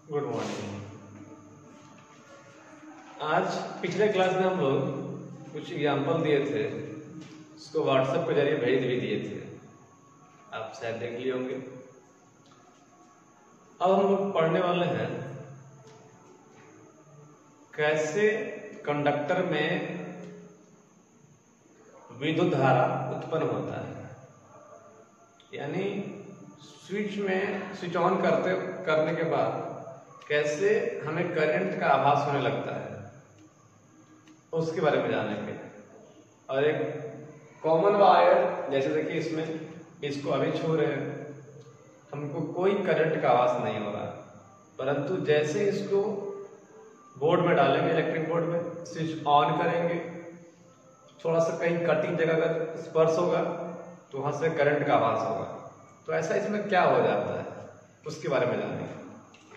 Good morning. आज पिछले class में हम लोग कुछ एग्जाम्पल दिए थे, उसको व्हाट्सएप के जरिए भेज भी दिए थे, आप शायद देख लिए होंगे। अब हम लोग पढ़ने वाले हैं कैसे कंडक्टर में विद्युत धारा उत्पन्न होता है, यानी स्विच ऑन करने के बाद कैसे हमें करंट का आभास होने लगता है, उसके बारे में जानेंगे। और एक कॉमन वायर, जैसे देखिए इसमें इसको अभी छू रहे हैं, हमको कोई करंट का आभास नहीं हो रहा, परंतु जैसे इसको बोर्ड में डालेंगे, इलेक्ट्रिक बोर्ड में स्विच ऑन करेंगे, थोड़ा सा कहीं कटिंग जगह का स्पर्श होगा तो वहां से करंट का आभास होगा। तो ऐसा इसमें क्या हो जाता है, उसके बारे में जानेंगे।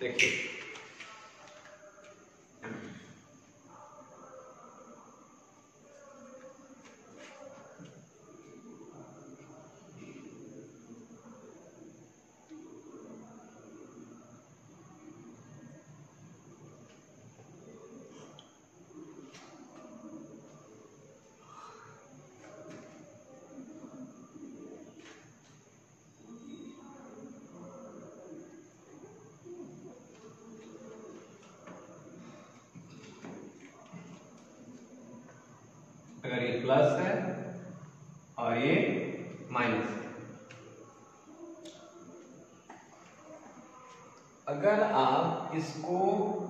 देखिए अगर ये प्लस है और ये माइनस है, अगर आप इसको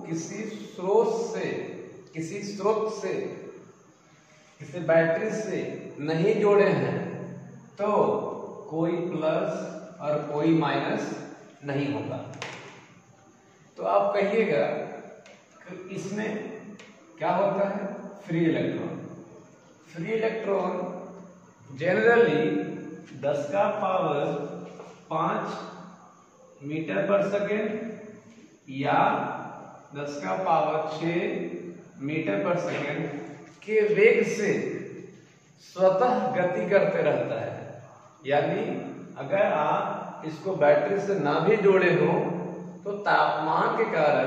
किसी बैटरी से नहीं जोड़े हैं तो कोई प्लस और कोई माइनस नहीं होगा। तो आप कहिएगा कि इसमें क्या होता है, free electron. Free electron generally 10 का पावर 5 मीटर पर सेकेंड या 10 का पावर 6 मीटर पर सेकेंड के वेग से स्वतः गति करते रहता है। यानी अगर आप इसको बैटरी से ना भी जोड़े हो तो तापमान के कारण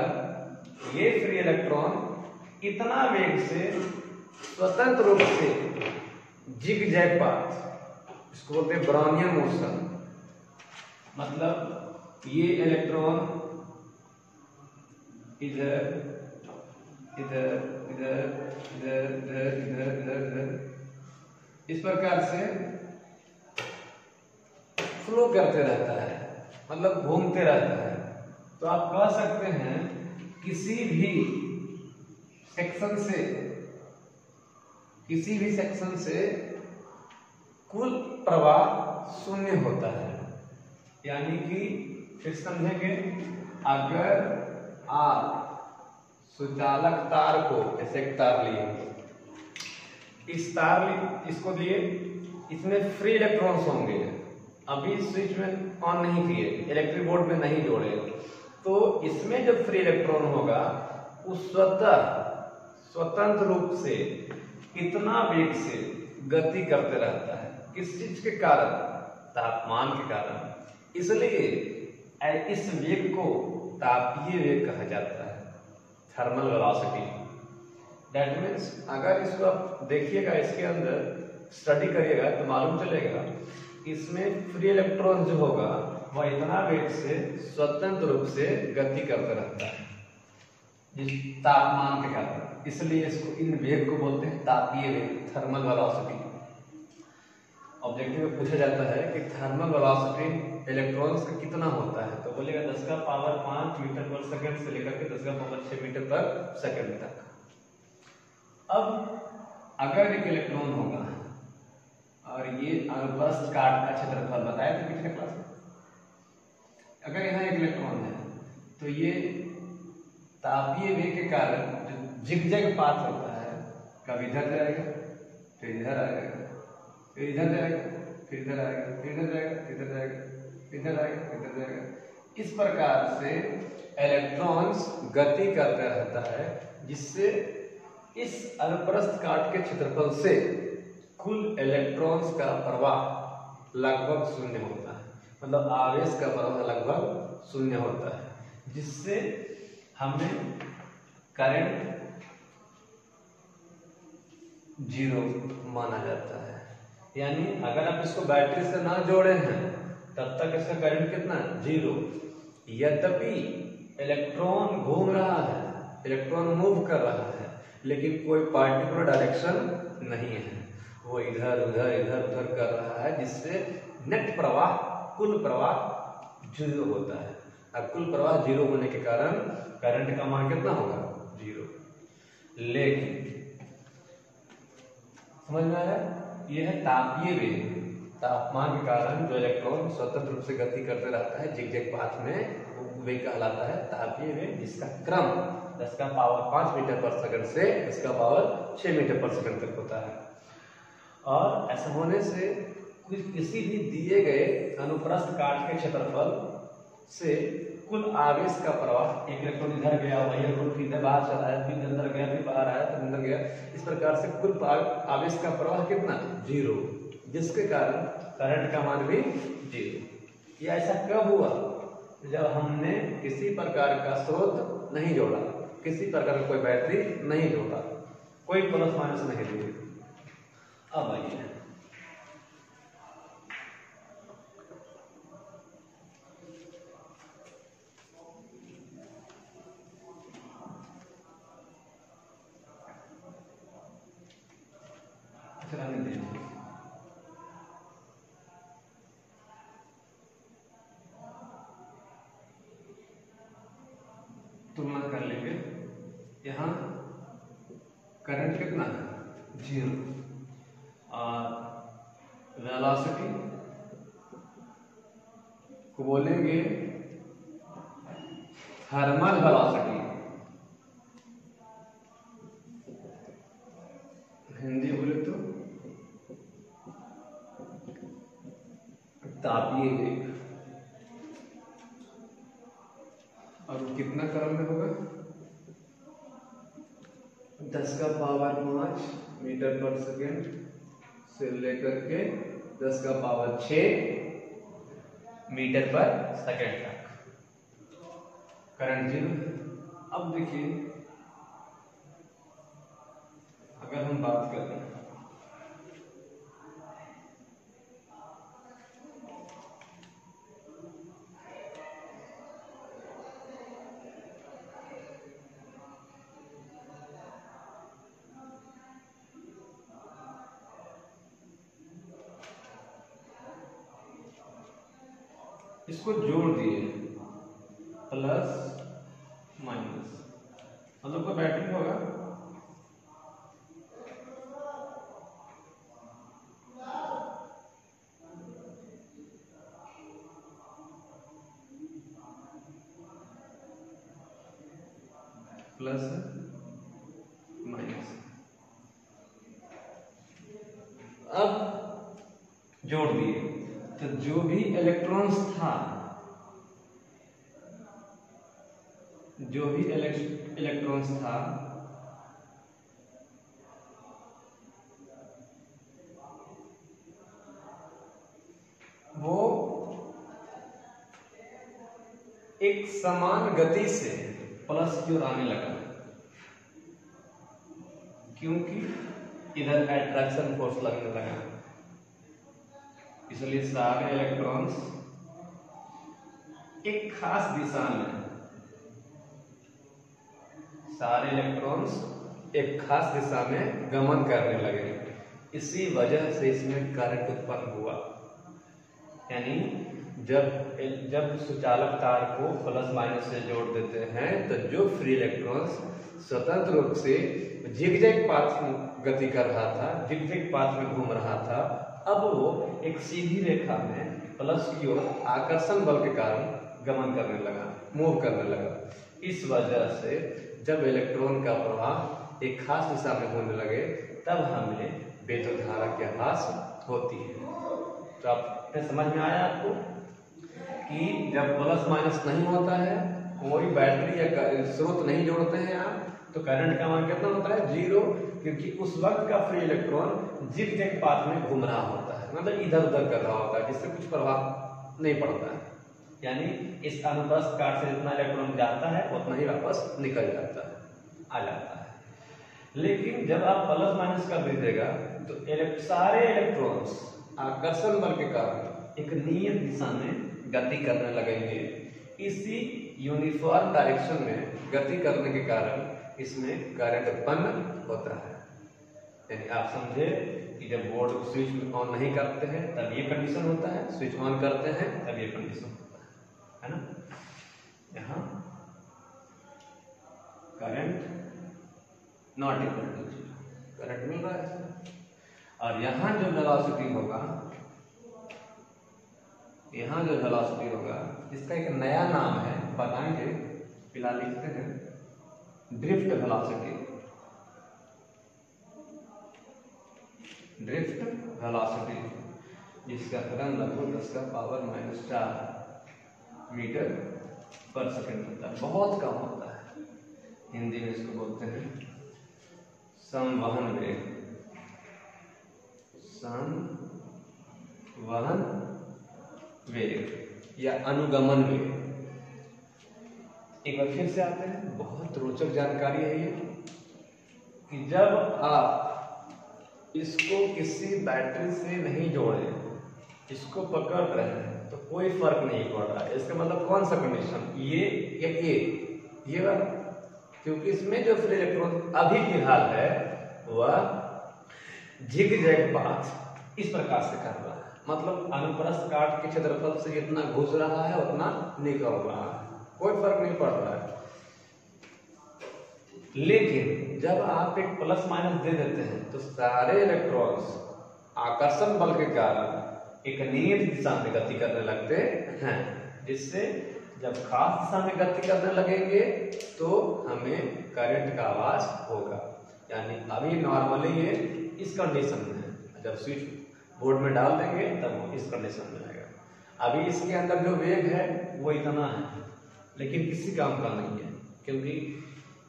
ये फ्री इलेक्ट्रॉन इतना वेग से स्वतंत्र रूप से जिग-जैग पाथ, इसको बोलते हैं ब्राउनियन मोशन, मतलब ये इलेक्ट्रॉन इधर इधर इधर इधर इधर इधर इधर इधर इस प्रकार से फ्लो करते रहता है, मतलब घूमते रहता है। तो आप कह सकते हैं किसी भी सेक्शन से कुल प्रवाह शून्य होता है। यानी कि फिर समझेंगे, अगर आप सुचालक तार को, ऐसे एक तार लिए, इसको लिए, इसमें फ्री इलेक्ट्रॉन्स होंगे, अभी स्विच में ऑन नहीं किए, इलेक्ट्रिक बोर्ड में नहीं जोड़े, तो इसमें जो फ्री इलेक्ट्रॉन होगा वो स्वतंत्र रूप से इतना वेग से गति करते रहता है। किस चीज के कारण? तापमान के कारण। इसलिए इस वेग को तापीय वेग कहा जाता है, थर्मल वेलोसिटी। दैट मीन्स अगर इसको आप देखिएगा, इसके अंदर स्टडी करिएगा तो मालूम चलेगा इसमें फ्री इलेक्ट्रॉन जो होगा वह इतना वेग से स्वतंत्र रूप से गति करते रहता है जिस तापमान के कारण। इसलिए इसको, इन वेग को बोलते हैं तापीय वेग, थर्मल वेलोसिटी। ऑब्जेक्टिव में पूछा जाता है कि थर्मल वेलोसिटी इलेक्ट्रॉन्स का कितना होता है, तो बोलेगा 10 का पावर 5 मीटर पर सेकंड से लेकर के 10 का पावर 6 मीटर पर सेकंड तक। अब अगर एक इलेक्ट्रॉन होगा और ये अनुप्रस्थ काट का क्षेत्रफल बताया था पिछले क्लास में, अगर यहाँ एक इलेक्ट्रॉन है तो ये तापीय वेग के कारण जो जिग-जैग पाथ होता है, कभी इधर जाएगा फिर इधर आएगा, फिर इधर जाएगा फिर इधर आएगा, फिर इधर जाएगा फिर इधर जाएगा, फिर इधर आएगा फिर इधर जाएगा। इस प्रकार से इलेक्ट्रॉन्स गति करता रहता है, जिससे इस अनुप्रस्थ काट के क्षेत्रफल से कुल इलेक्ट्रॉन्स का प्रवाह लगभग शून्य होता है, मतलब आवेश का प्रवाह लगभग शून्य होता है, जिससे हमें करंट 0 माना जाता है। यानी अगर आप इसको बैटरी से ना जोड़े हैं तब तक इसका करंट कितना 0। यद्यपि इलेक्ट्रॉन घूम रहा है, इलेक्ट्रॉन मूव कर रहा है, लेकिन कोई पार्टिकुलर डायरेक्शन नहीं है, वो इधर उधर इधर उधर कर रहा है, जिससे नेट प्रवाह कुल प्रवाह 0 होता है। अब कुल प्रवाह 0 होने के कारण करंट का मान कितना होगा 0। लेकिन समझ में आया, यह है तापीय वेग। तापमान के कारण जो इलेक्ट्रॉन स्वतंत्र रूप से गति करते रहता है जिगजैग पाथ में, वे कहलाता है तापीय वेग, जिसका क्रम 10 का पावर 5 मीटर पर सेकंड से 10 का पावर 6 मीटर पर सेकंड तक होता है। और ऐसा होने से किसी भी दिए गए अनुप्रस्थ काट के क्षेत्रफल से कुल आवेश का प्रवाह, एक इलेक्ट्रॉन इधर गया, वही इलेक्ट्रॉन फिर इधर बाहर चला है, फिर अंदर गया, फिर बाहर आया, फिर अंदर गया, इस प्रकार से कुल आवेश का प्रवाह कितना 0, जिसके कारण करंट का मान भी 0। ये ऐसा कब हुआ, जब हमने किसी प्रकार का स्रोत नहीं जोड़ा, किसी प्रकार का कोई बैटरी नहीं जोड़ा, कोई प्लस माइनस नहीं दी। अब आइए तुलना कर लेंगे। यहाँ करंट कितना है 0 और वेलोसिटी को बोलेंगे थर्मल वेलोसिटी, हिंदी बोले तो तापीय वेग। और कितना क्रम में होगा 10 का पावर 5 मीटर पर सेकेंड से लेकर के 10 का पावर 6 मीटर पर सेकेंड तक करंट 0। अब देखिए अगर हम बात करें इसको जोड़ दिए प्लस माइनस, मतलब कोई बैटरी होगा प्लस माइनस। अब जोड़ दिए तो जो भी इलेक्ट्रॉन्स था, जो भी इलेक्ट्रॉन्स था वो एक समान गति से प्लस की ओर आने लगा, क्योंकि इधर अट्रैक्शन फोर्स लगने लगा। इसलिए सारे इलेक्ट्रॉन्स एक खास दिशा में, सारे इलेक्ट्रॉन्स एक खास दिशा में गमन करने लगे। इसी वजह से इसमें करंट उत्पन्न हुआ। यानी जब सुचालक तार को प्लस माइनस से जोड़ देते हैं तो जो फ्री इलेक्ट्रॉन्स स्वतंत्र रूप से जिगजैग पाथ में गति कर रहा था, जिगजैग पाथ में घूम रहा था, अब वो एक सीधी रेखा में प्लस की ओर आकर्षण बल के कारण गमन करने लगा, मूव करने लगा। इस वजह से जब इलेक्ट्रॉन का प्रवाह एक खास दिशा में होने लगे तब हमें विद्युत धारा की आभास होती है। तो आप समझ में आया आपको कि जब प्लस माइनस नहीं होता है, कोई बैटरी या स्रोत नहीं जोड़ते हैं आप, तो करंट का मान कितना होता है 0, क्योंकि उस वक्त का फ्री इलेक्ट्रॉन जिगजैग पाथ में घूम रहा होता है, मतलब इधर उधर कर रहा होता है, जिससे कुछ प्रभाव नहीं पड़ता है। यानी इस अनुप्रस्थ काट से जितना इलेक्ट्रॉन जाता है उतना ही वापस निकल जाता है, आ जाता है। लेकिन जब आप प्लस माइनस कर दीजिएगा तो सारे इलेक्ट्रॉन्स आकर्षण बल के कारण एक नियत दिशा में गति करने लगेंगे। इसी यूनिफॉर्म डायरेक्शन में गति करने के कारण इसमें करंट उत्पन्न होता है। यानी आप समझे कि जब बोर्ड स्विच ऑन नहीं करते हैं तब ये कंडीशन होता है, स्विच ऑन करते हैं तब ये कंडीशन होता है ना। यहाँ current not equal to zero, current मिल रहा है और यहाँ जो वेलोसिटी होगा, यहाँ जो वेलोसिटी होगा इसका एक नया नाम है, बताएंगे, फिलहाल लिखते हैं ड्रिफ्ट वेलोसिटी। ड्रिफ्ट वेलोसिटी जिसका क्रम लगभग 10⁻⁴ मीटर पर सेकंड होता है, बहुत कम होता है। हिंदी में इसको बोलते हैं संवहन वेग, संवहन वेग या अनुगमन वेग। एक बार फिर से आते हैं, बहुत रोचक जानकारी है ये कि जब आप इसको किसी बैटरी से नहीं जोड़े, इसको पकड़ रहे हैं तो कोई फर्क नहीं पड़ रहा है। इसका मतलब कौन सा कंडीशन, ये या ये वाला, क्योंकि इसमें जो फ्री इलेक्ट्रॉन अभी फिलहाल है वह झिग-झैग पाथ इस प्रकार से कर रहा है, मतलब अनुप्रस्थ काट के क्षेत्रफल से जितना घुस रहा है उतना निकल रहा है, कोई फर्क नहीं पड़ रहा है। लेकिन जब आप एक प्लस माइनस दे देते हैं तो सारे इलेक्ट्रॉन्स आकर्षण बल के कारण एक नियत दिशा में गति करने लगते हैं, जिससे जब खास दिशा में गति करने लगेंगे तो हमें करंट का आवाज होगा। यानी अभी नॉर्मली ये इस कंडीशन में है, जब स्विच बोर्ड में डाल देंगे तब वो इस कंडीशन में आएगा। अभी इसके अंदर जो वेग है वो इतना है, लेकिन किसी काम का नहीं है, क्योंकि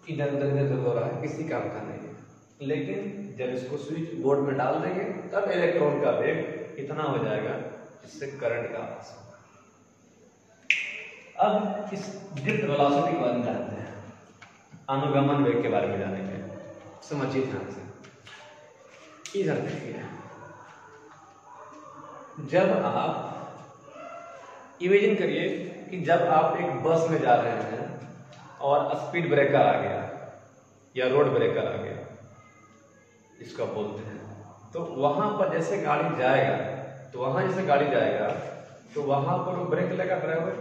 इधर उधर हो रहा है, किसी काम का नहीं है। लेकिन जब इसको स्विच बोर्ड में डाल देंगे तब इलेक्ट्रॉन का वेग इतना हो जाएगा जिससे करंट का आवाज होगा। अब इस ड्रिफ्ट वेलोसिटी के बारे में जानते हैं, अनुगमन वेग के बारे में जानेंगे, समझिए ध्यान से। इधर देखिए, जब आप इमेजिन करिए कि जब आप एक बस में जा रहे हैं और स्पीड ब्रेकर आ गया या रोड ब्रेकर आ गया, इसका बोलते हैं, तो वहां पर जैसे गाड़ी जाएगा तो वहां पर वो ब्रेक लेगा, ड्राइवर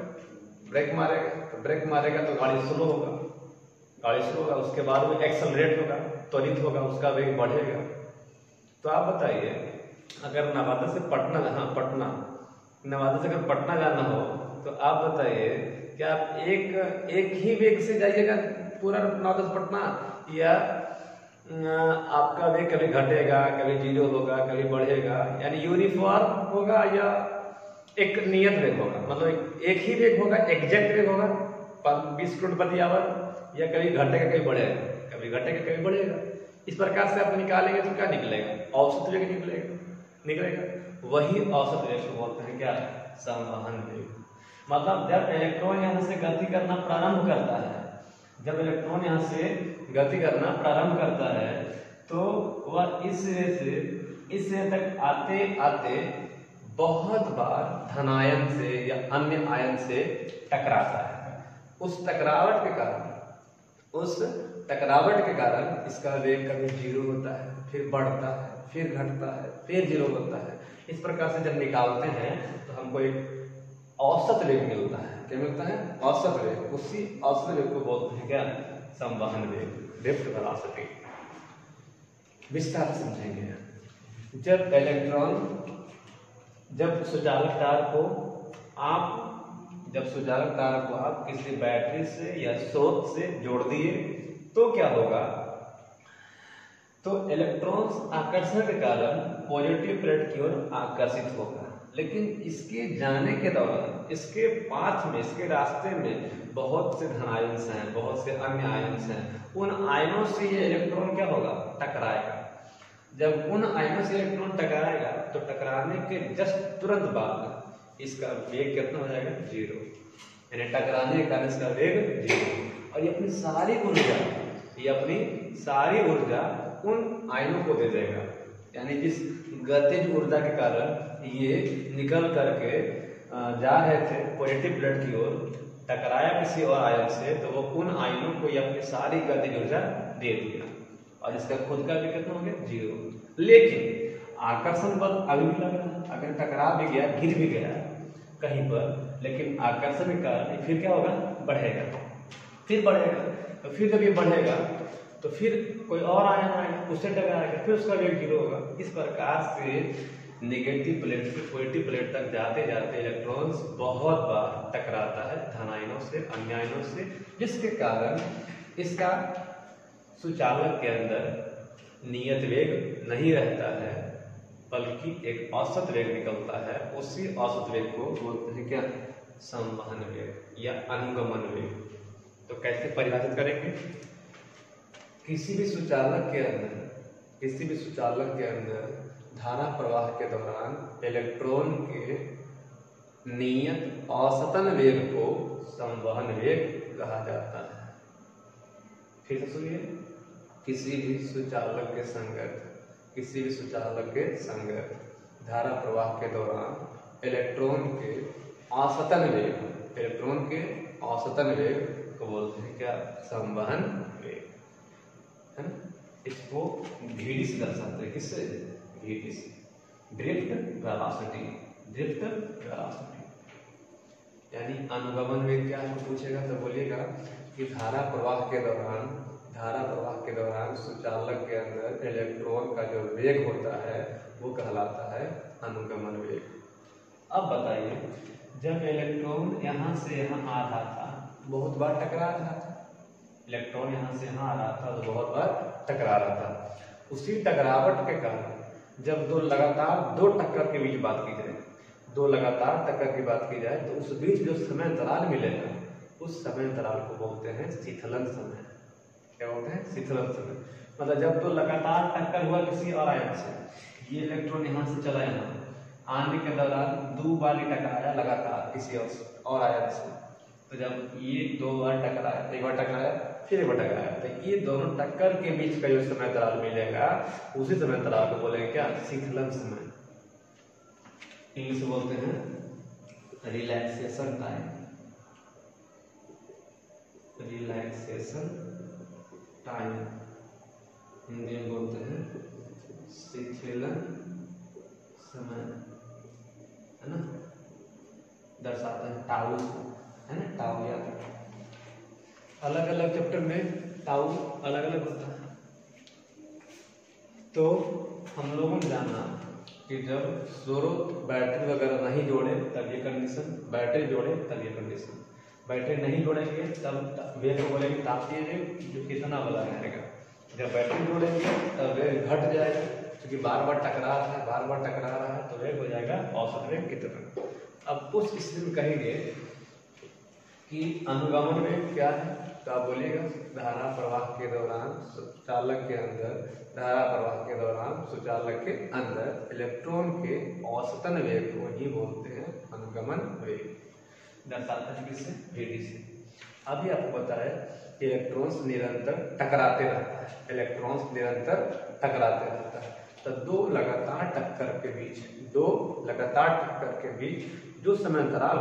ब्रेक मारेगा, तो ब्रेक मारेगा तो गाड़ी स्लो होगा, उसके बाद वो एक्सेलरेट होगा, त्वरित होगा, उसका वेग बढ़ेगा। तो आप बताइए, अगर नवादा से अगर पटना जाना हो तो आप बताइए क्या आप एक ही वेग से जाइएगा पूरा नवादा से पटना, या आपका वेग कभी घटेगा, कभी जीरो होगा, कभी बढ़ेगा, यानी यूनिफॉर्म होगा या एक नियत वेग होगा, मतलब एक ही वेग होगा, एग्जैक्ट वेग होगा 20 किलोमीटर प्रति आवर, या कभी घटेगा कभी बढ़ेगा, कभी घटेगा कभी बढ़ेगा। इस प्रकार से आप निकालेंगे तो क्या निकलेगा, औसत वेग निकलेगा। वही औसत वेग को बोलते हैं क्या, संवहन वेग। मतलब जब इलेक्ट्रॉन यहाँ से गति करना प्रारंभ करता है, तो वह इस सिरे तक आते आते बहुत बार धनायन से या अन्य आयन से टकराता है। उस टकरावट के कारण इसका वेग कभी जीरो होता है, फिर बढ़ता है, फिर घटता है, फिर जीरो होता है। इस प्रकार से जब निकालते हैं तो हमको एक औसत वेग मिलता है। क्या मिलता है, औसत वेग। उसी औसत वेग को बोलते हैं क्या, संवहन वेग, ड्रिफ्ट वेलोसिटी। विस्तार समझेंगे। जब इलेक्ट्रॉन सुचालक तार को आप किसी बैटरी से या स्रोत से जोड़ दिए तो क्या होगा, तो इलेक्ट्रॉन्स आकर्षण के कारण पॉजिटिव प्लेट की ओर आकर्षित होगा। लेकिन इसके जाने के दौरान इसके पाथ में, इसके रास्ते में बहुत से धन आयन्स हैं, बहुत से अन्य आयन्स हैं। उन आयनों से ये इलेक्ट्रॉन क्या होगा, टकराएगा। जब उन आयनों से इलेक्ट्रॉन टकराएगा तो टकराने के जस्ट तुरंत बाद इसका वेग कितना हो जाएगा, जीरो। यानी टकराने के कारण इसका वेग 0, और ये अपनी सारी ऊर्जा उन आयनों को दे देगा। यानी जिस गतिज ऊर्जा के कारण ये निकल करके जा रहे थे पॉजिटिव प्लेट की ओर, टकराया किसी और आयन से, तो वो उन आयनों को ये अपनी सारी गतिज ऊर्जा दे दिया, और इसका खुद का भी कितना हो गया 0। लेकिन आकर्षण बल अभी भी लग रहा है, अगर टकरा भी गया, गिर भी गया कहीं पर, लेकिन आकर्षण के कारण फिर क्या होगा, बढ़ेगा, फिर बढ़ेगा। तो फिर जब ये बढ़ेगा तो फिर कोई और आयन आएगा, उससे टकराएगा, फिर उसका वेग 0 होगा। इस प्रकार से नेगेटिव प्लेट से पॉजिटिव प्लेट तक जाते जाते इलेक्ट्रॉन्स बहुत बार टकराता है धन आयनों से, अन्य आयनों से, जिसके कारण इसका सुचालक के अंदर नियत वेग नहीं रहता है, बल्कि एक औसत वेग निकलता है। उसी औसत वेग को बोलते हैं क्या, संवहन वेग या अनुगमन वेग। तो कैसे परिभाषित करेंगे, किसी भी सुचालक के अंदर धारा प्रवाह के दौरान इलेक्ट्रॉन के नियत औसतन वेग को संवहन वेग कहा जाता है। फिर से सुनिए, किसी भी सुचालक के संगत धारा प्रवाह के दौरान इलेक्ट्रॉन के औसतन वेग को बोलते हैं क्या, संवहन वेग, है ना। इसको VD से दर्शाते हैं, किससे, VD से, ड्रिफ्ट वेलोसिटी। यानी अनुगमन वेग क्या है पूछेगा तो बोलिएगा कि धारा प्रवाह के दौरान सुचालक के अंदर इलेक्ट्रॉन का जो वेग होता है वो कहलाता है अनुगमन वेग। अब बताइए, जब इलेक्ट्रॉन यहाँ से यहाँ आ रहा था, बहुत बार टकरा रहा था, इलेक्ट्रॉन यहाँ से यहाँ आ रहा था तो बहुत बार टकरा रहा था। उसी टकरावट के कारण जब लगातार दो टक्कर की बात की जाए तो उस बीच जो समय अंतराल मिलेगा, उस समय अंतराल को बोलते हैं शीतलन समय। क्या बोलते हैं, शीतलन समय। मतलब जब तो लगातार टक्कर हुआ किसी और आयन से, ये इलेक्ट्रॉन यहाँ से चला यहाँ, आने के दौरान 2 बार ही टकराया लगातार किसी और आयन से, तो जब ये 2 बार टकराया, एक बार टकराया फिर एक बार टकराया, तो ये दोनों टक्कर के बीच का जो समय अंतराल मिलेगा, उसी समय अंतराल को बोलेंगे क्या, शीतलन समय। इंग्लिश में बोलते हैं रिलैक्सेशन टाइम, हिंदी में बोलते हैं शीतलन समय, है ना, दर्शाते हैं टाउ, है ना, टाउ याद। अलग अलग चैप्टर में टाउ अलग अलग होता है। तो हम लोगों ने जाना कि जब स्रोत बैटरी वगैरह नहीं जोड़े तब ये कंडीशन, बैटरी जोड़े तब ये कंडीशन, बैटरी नहीं जोड़ेंगे तब वेग को बोलेंगे तापीय वेग, जो कितना वाला रहेगा। जब बैटरी जोड़ेंगे तब वेग घट जाएगा, क्योंकि बार बार टकरा रहा है, तो वेग हो जाएगा औसत वेग कितना। अब उस स्थिति में कहेंगे कि अनुगमन वेग क्या है, तो आप बोलिएगा धारा प्रवाह के दौरान सुचालक के अंदर इलेक्ट्रॉन के औसतन वेग को ही बोलते हैं अनुगमन वेग। दर्शाता है किससे, VD से। अभी आपको बताया इलेक्ट्रॉन्स निरंतर टकराते रहता है, तो दो लगातार टक्कर के बीच जो समय अंतराल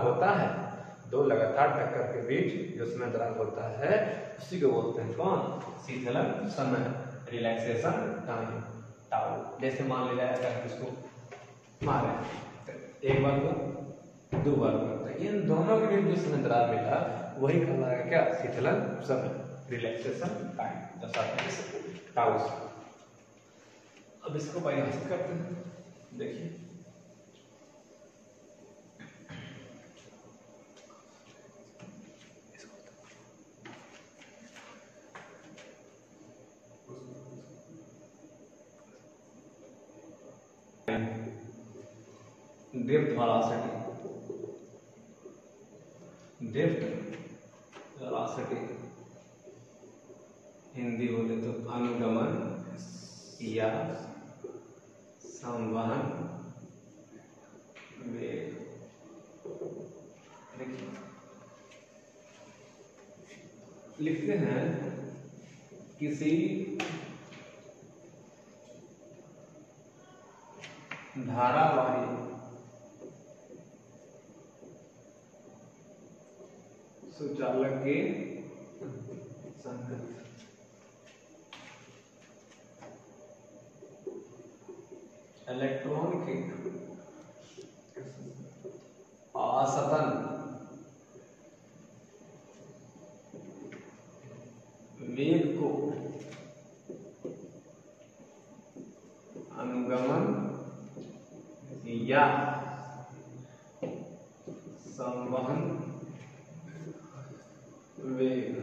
होता है, उसी को बोलते हैं कौन, शीतलन समय, रिलैक्सेशन टाइम, टाउ। जैसे मान लिया अगर इसको मारे तो एक बार को 2 बार को, तो इन दोनों के बीच जो समय अंतराल मिला वही कहलाएगा क्या, शीतलन समय, रिलैक्सेशन टाइम, टाउ। अब इसको परिभाषित करते हैं, देखिए ड्रिफ्ट वेलोसिटी, हिंदी बोले तो अनुगमन या संवहन वेग। देखिए लिखते हैं किसी धारावाही सुचालक के संगत इलेक्ट्रॉन के असतन वेग को अनुगमन या संवहन वेग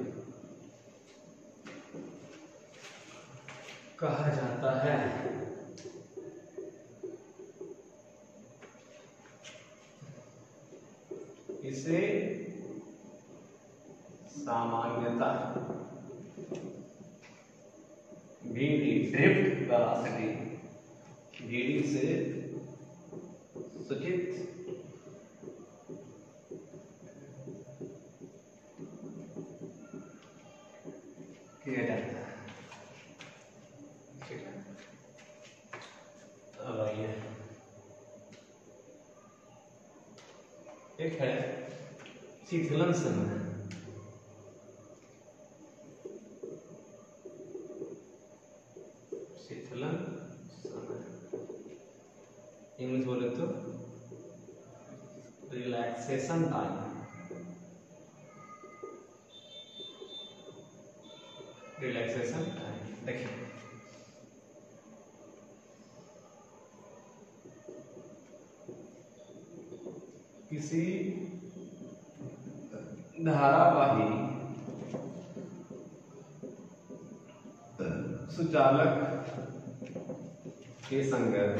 कहा जाता है। इसे सामान्यतः VD ड्रिफ्ट वेलोसिटी VD से सूचित किया जाता है। ठीक है, अब आइए एक है शीतलन समय। शीतलन समय इंग्लिश बोले तो रिलैक्सेशन टाइम। रिलैक्सेशन टाइम देखिए, किसी धारावाही सुचालक के संगत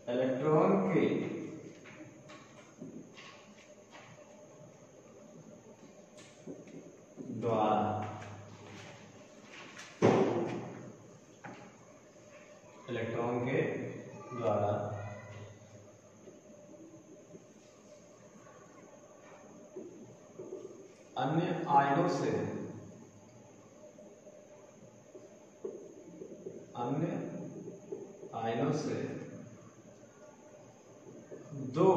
इलेक्ट्रॉन के द्वारा इलेक्ट्रॉन के द्वारा अन्य आयनों से दो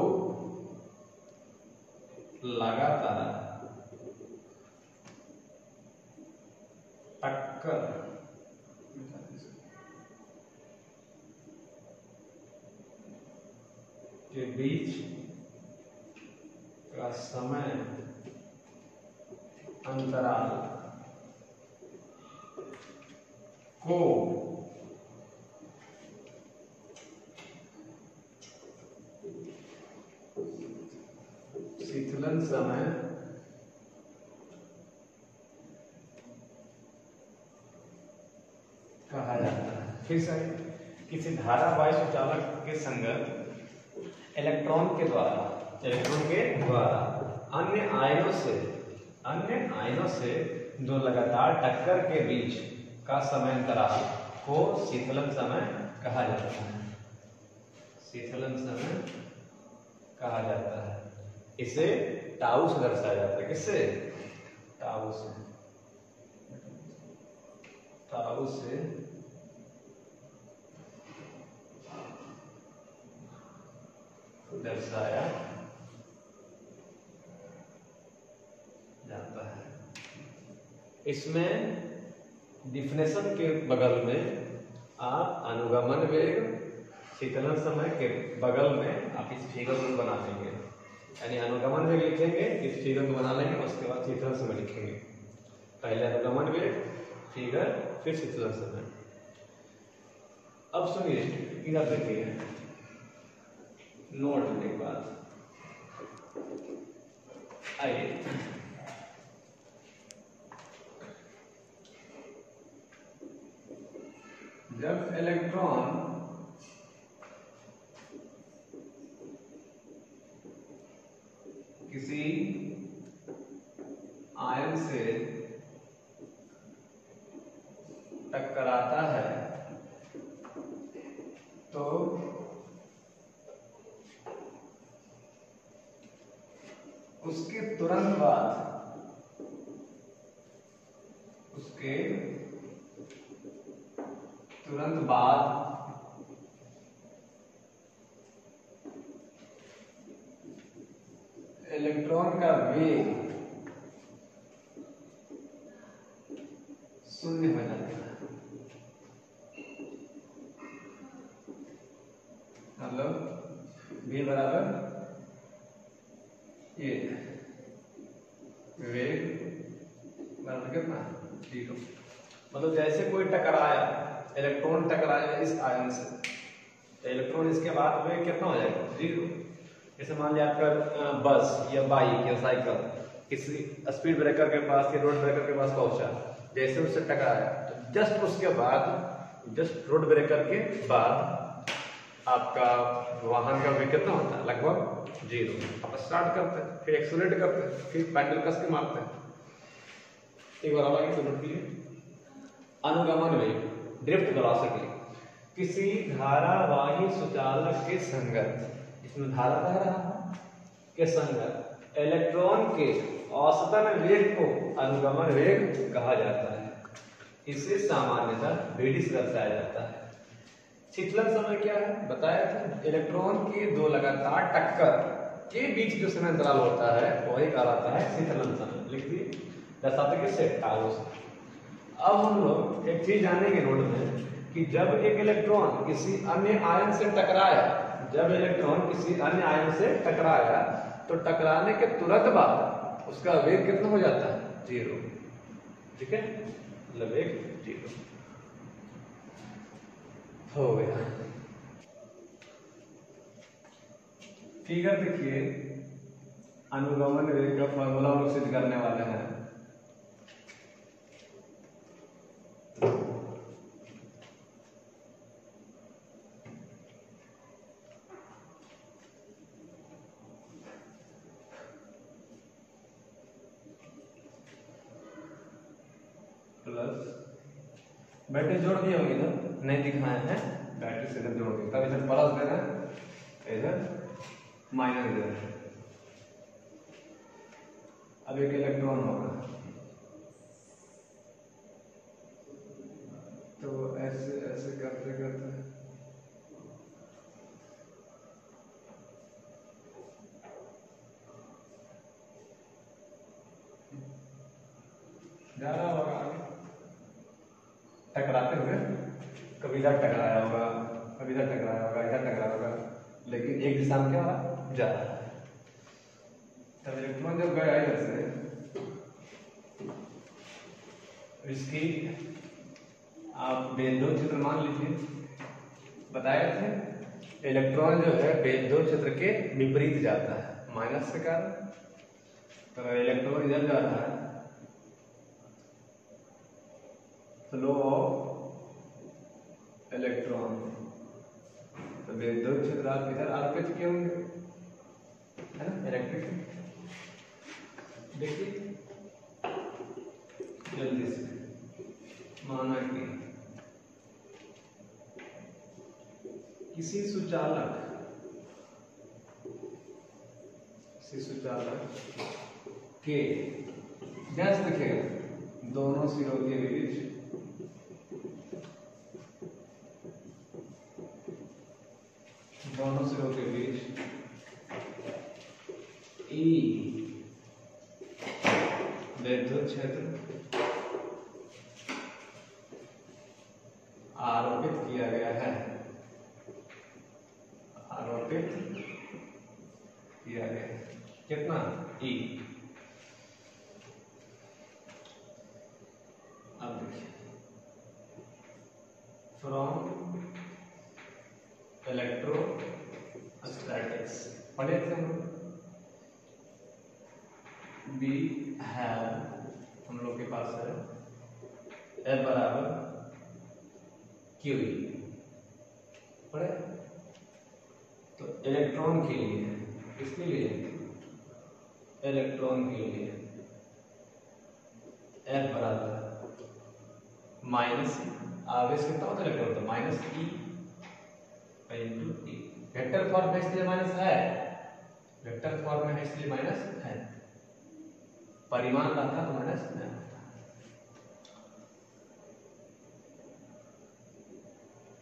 लगातार टक्कर के बीच का समय अंतराल को शीतलन समय कहा जाता है। फिर से किसी धारावाही सुचालक के संगत इलेक्ट्रॉन के द्वारा अन्य आयनों से दो लगातार टक्कर के बीच का समय अंतराल को शीतलन समय कहा जाता है। शीतलन समय कहा जाता है। इसे टाउ से दर्शाया जाता है। किससे? टाउ से दर्शाया जाता है। इसमें डिफिनेशन के बगल में आप अनुगमन वेग, शीतलन समय के बगल में आप इस फिगर को बना लेंगे, यानी अनुगमन वेग लिखेंगे, इस फिगर को बना लेंगे, उसके बाद शीतलन समय लिखेंगे। पहले अनुगमन वेग फिगर, फिर शीतलन समय। अब सुनिए, इधर देखिए, नोट के बाद आइए जब इलेक्ट्रॉन किसी आयन से टकराता है तो उसके तुरंत बाद इलेक्ट्रॉन का वेग शून्य हो जाता है। मतलब v बराबर ये वेग बराबर कितना 0। मतलब जैसे कोई टकराया, इलेक्ट्रॉन टकराया इस आयन से, तो इलेक्ट्रॉन इसके बाद वेग कितना हो जाएगा 0। जैसे मान लिया आपका बस या बाइक या साइकिल किसी स्पीड ब्रेकर के पास या रोड ब्रेकर के पास पहुंचा, जैसे उससे टकराया तो जस्ट उसके बाद, जस्ट रोड ब्रेकर के बाद आपका वाहन का वेग कितना होता है लगभग 0। आप स्टार्ट करते हैं, फिर एक्सेलरेट करते हैं, फिर पैडल कस के मारते हैं। एक बार और आगे नोट कीजिए, अनुगमन वेग ड्रिफ्ट वेलोसिटी किसी धारावाही सुचालक के संगत, इसमें धारा बह रहा है, के संगत इलेक्ट्रॉन के औसतन वेग को अनुगमन वेग कहा जाता है। इसे सामान्यतः VD से दर्शाया जाता है। शीतलन समय क्या है बताया था, इलेक्ट्रॉन की दो लगातार टक्कर के बीच जो समय अंतराल होता है वही कहलाता है शीतलन समय। लिख दिए, दर्शाते किससे, तारों से। अब हम लोग एक चीज जानेंगे नोट में कि जब एक इलेक्ट्रॉन किसी अन्य आयन से टकराया, जब इलेक्ट्रॉन किसी अन्य आयन से टकराया तो टकराने के तुरंत बाद उसका वेग कितना हो जाता है 0। ठीक है, मतलब वेग 0 हो गया। फिगर देखिए, अनुगमन वेग का फॉर्मूला हम लोग सिद्ध करने वाले हैं। प्लस बैटरी जोड़ दिए होंगे ना, नहीं दिखाए हैं, बैटरी से इधर जोड़ दिए, तब इधर प्लस देना, इधर माइनस देना। अब एक इलेक्ट्रॉन होगा तो ऐसे ऐसे करते करते जा रहा होगा आगे, टकराते हुए, कभी इधर टकराया होगा, कभी इधर टकराया होगा, इधर टकराया होगा, लेकिन एक दिशा में क्या हो रहा जा रहा है। तब इलेक्ट्रॉन जब गया इधर से, इसकी आप बेलदोल क्षेत्र मान लीजिए, बताए थे इलेक्ट्रॉन जो है बेलदोल क्षेत्र के विपरीत जाता है, माइनस के कारण। तो इलेक्ट्रॉन इधर जा रहा है, फ्लो ऑफ इलेक्ट्रॉन, तो विद्युत क्षेत्र आप इधर आरोपित किए होंगे, है ना, इलेक्ट्रिक। देखिए जल्दी से, माना कि किसी सुचालक के गैस दिखेगा दोनों सिरों के बीच ई विद्युत क्षेत्र आरोपित किया गया है, कितना ई। अब देखिए, फ्रॉम इलेक्ट्रोस्टैटिक्स पढ़े थे हम लोग के पास है F बराबर QE पढ़े। तो इलेक्ट्रॉन के लिए, किसके लिए, इलेक्ट्रॉन के लिए F बराबर माइनस, आवेश कितना होता है इलेक्ट्रॉन तो minus E into E। Vector form में इसलिए माइनस है, वेक्टर फॉर्म में है इसलिए माइनस है। परिमाण रहता तो माइनस m होता।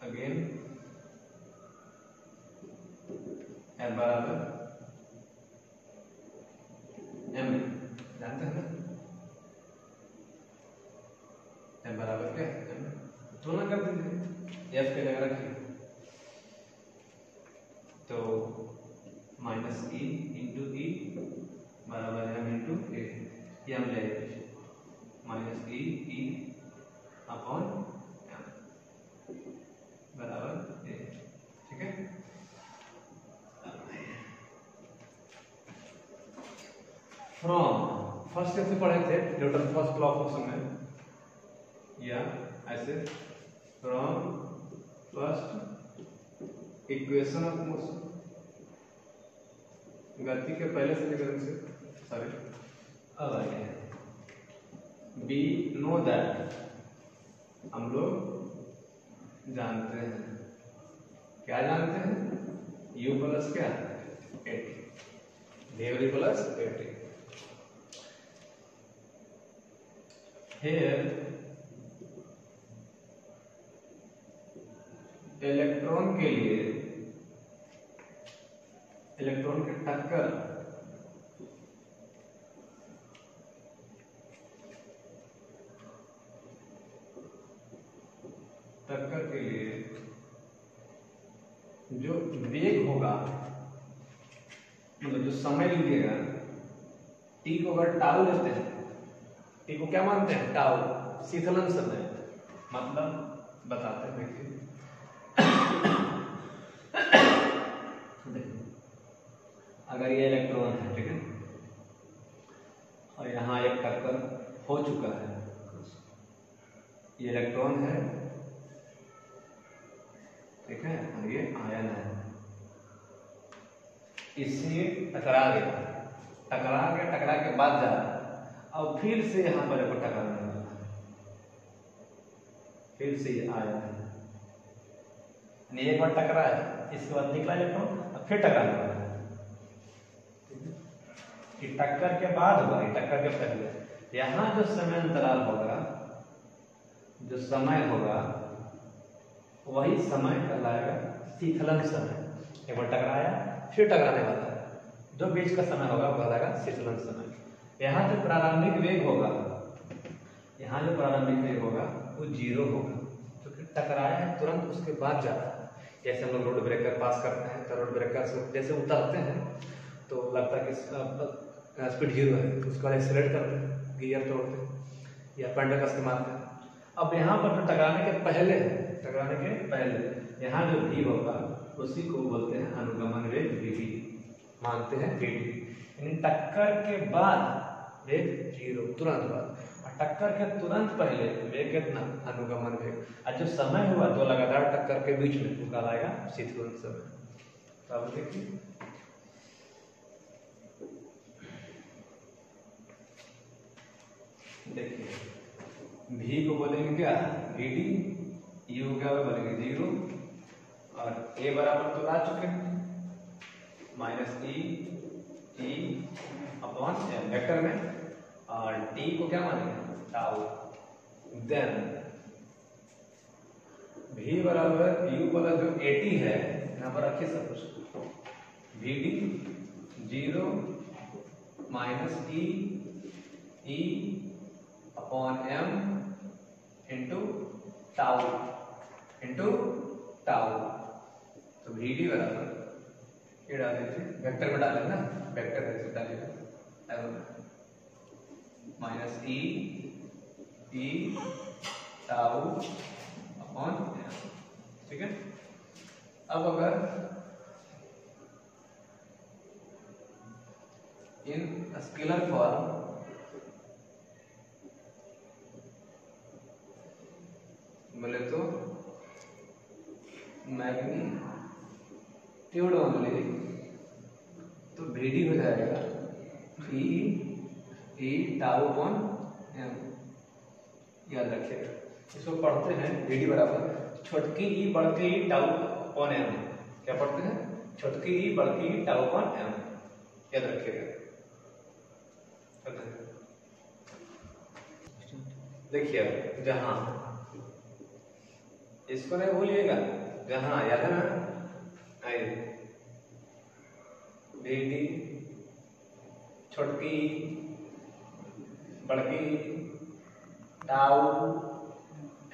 अगेन F बराबर m, जानते हैं ना, F बराबर क्या है m, तुलना कर दीजिए, F के जगह रखिए तो माइनस e इंटू ई बराबर m इंटू ए, ये हम ले माइनस ई अपॉन m बराबर ए, ठीक है। फ्रॉम फर्स्ट कैसे पढ़े थे Newton first law of motion में, या ऐसे from first equation of motion, गति के पहले समीकरण से, सॉरी अब आगे वी नो दैट, हम लोग जानते हैं, क्या जानते हैं, u प्लस क्या at, v plus at। Here electron के लिए, इलेक्ट्रॉन के टक्कर के लिए जो वेग होगा, मतलब जो समय लीजिएगा, टी को अगर टाउ लेते हैं, टी को क्या मानते हैं, टाउ शीतलन समय, मतलब बताते हैं देखिए अगर ये इलेक्ट्रॉन है, ठीक है, और यहाँ एक टक्कर हो चुका है, ये इलेक्ट्रॉन है, ठीक है, और ये आयन है, इससे टकरा गया, टकरा के बाद जा रहा है, और फिर से यहाँ पर टकराने वाला है, फिर से ये आयन है, एक बार टकरा है, इसके बाद निकला इलेक्ट्रॉन, और फिर टकराने वाला है, कि टक्कर के बाद होगा, टक्कर के पहले, यहाँ जो समय अंतराल होगा, जो समय होगा, वही समय कहलाएगा शीतलन समय। एक बार टकराया फिर टकराने वाला है, जो बीच का समय होगा वो कहलाएगा शीतलन समय। यहाँ जो प्रारंभिक वेग होगा, यहाँ जो प्रारंभिक वेग होगा वो 0 होगा, तो फिर टकराया है तुरंत उसके बाद जा रहा है। जैसे हम लोग रोड ब्रेकर पास करते हैं, तो रोड ब्रेकर से जैसे उतरते हैं तो लगता है कि स्पीड 0 है, उसके बाद एक्सीलरेट करते हैं, गियर तोड़ते हैं या पेडल कस के मारते हैं। अब यहाँ पर जो टकराने के पहले यहाँ जो भी होगा उसी को बोलते हैं अनुगमन वेग vt, मानते हैं vt, यानी टक्कर के बाद वेग 0, तुरंत बाद, और टक्कर के तुरंत पहले वेग कितना, अनुगमन वेग, और जो समय हुआ तो लगातार टक्कर के बीच में वो कहलाएगा शीतलन समय। तो अब देखिए v को बोलेंगे क्या, vd, u क्या बोलेंगे 0, और a बराबर तो ला चुके हैं minus e upon m vector में, और t को क्या मानेंगे, टाउ। देन v बराबर u प्लस जो at है, यहाँ पर रखिए सब कुछ, vd 0 minus e upon m into tau, तो vd बराबर ये डाल देते, वेक्टर में डालें ना, वेक्टर ऐसे डालेगा minus e tau upon m, ठीक है। अब अगर इन स्केलर फॉर्म बोले तो मैग्नीट्यूड ओनली, तो vd हो जाएगा e टाउ अपॉन m, याद रखिएगा। इसको पढ़ते हैं vd बराबर छोटकी e बड़की e टाउ अपॉन m, क्या पढ़ते हैं, छोटकी e बड़की e टाउ अपॉन m, याद रखिएगा। देखिए जहां, इसको नहीं भूलिएगा, जहां याद है ना, बेटी छोटकी बड़की टाउ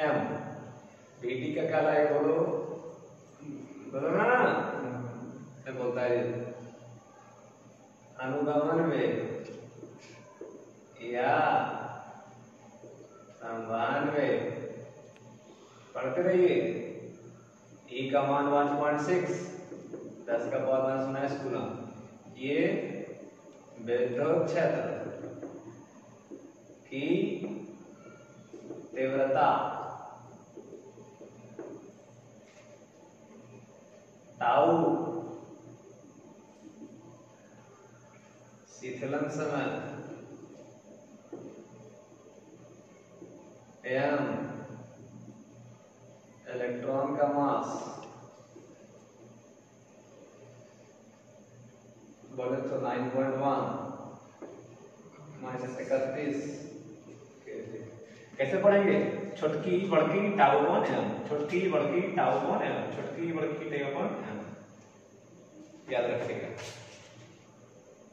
एम, बेटी का क्या लाए बोलो, बोलो ना, क्या बोलता है, अनुगमन में या संवहन में पढ़ते रहिए। ई का मान 1.6, 10 का पावर -9 कूलम। ये विद्युत क्षेत्र की तीव्रता टाउ शीतलन समय एम इलेक्ट्रॉन का मास बोले तो 9.1 -31। कैसे पढ़ेंगे, छोटकी बड़की टाउ वन एम, छोटकी बड़की टाउ वन एम, छोटकी बड़की टाउ वन एम, याद रखिएगा।